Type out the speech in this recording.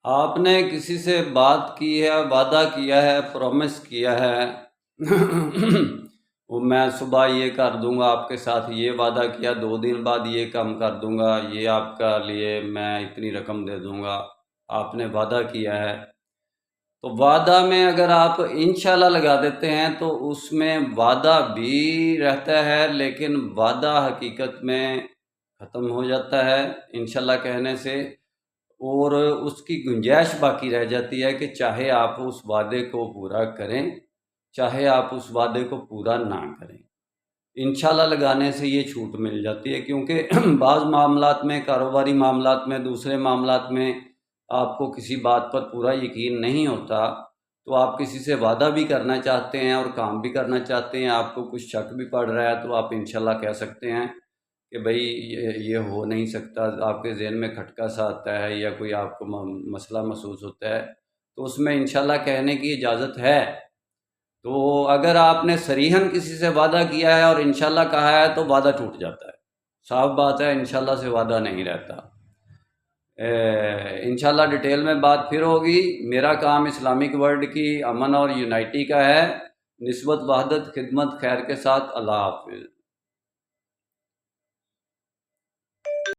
آپ نے کسی سے بات کی ہے، وعدہ کیا ہے، پرومس کیا ہے وہ میں صبح یہ کر دوں گا، آپ کے ساتھ یہ وعدہ کیا، 2 دن بعد یہ کام کر دوں گا، یہ آپ کا لیے میں اتنی رقم دے دوں گا، آپ نے وعدہ کیا ہے۔ تو وعدہ میں اگر آپ انشاءاللہ لگا دیتے ہیں تو اس میں وعدہ بھی رہتا ہے، لیکن وعدہ حقیقت میں ختم ہو جاتا ہے انشاءاللہ کہنے سے، اور اس کی گنجائش باقی رہ جاتی ہے کہ چاہے آپ اس وعدے کو پورا کریں، چاہے آپ اس وعدے کو پورا نہ کریں۔ انشاءاللہ لگانے سے یہ چھوٹ مل جاتی ہے، کیونکہ بعض معاملات میں، کاروباری معاملات میں، دوسرے معاملات میں آپ کو کسی بات پر پورا یقین نہیں ہوتا، تو آپ کسی سے وعدہ بھی کرنا چاہتے ہیں اور کام بھی کرنا چاہتے ہیں، آپ کو کچھ شک بھی پڑ رہا ہے، تو آپ انشاءاللہ کہہ سکتے ہیں کہ بھئی یہ ہو نہیں سکتا، آپ کے ذہن میں کھٹکا سا آتا ہے یا کوئی آپ کو مسئلہ محسوس ہوتا ہے، تو اس میں انشاءاللہ کہنے کی اجازت ہے۔ تو اگر آپ نے صریحاً کسی سے وعدہ کیا ہے اور انشاءاللہ کہا ہے تو وعدہ ٹوٹ جاتا ہے، صاف بات ہے، انشاءاللہ سے وعدہ نہیں رہتا۔ انشاءاللہ ڈیٹیل میں بات پھر ہوگی۔ میرا کام اسلامک ورلڈ کی امن اور یونائٹی کا ہے۔ نسبت، وحدت، خدمت، خیر کے ساتھ۔ اللہ حافظ۔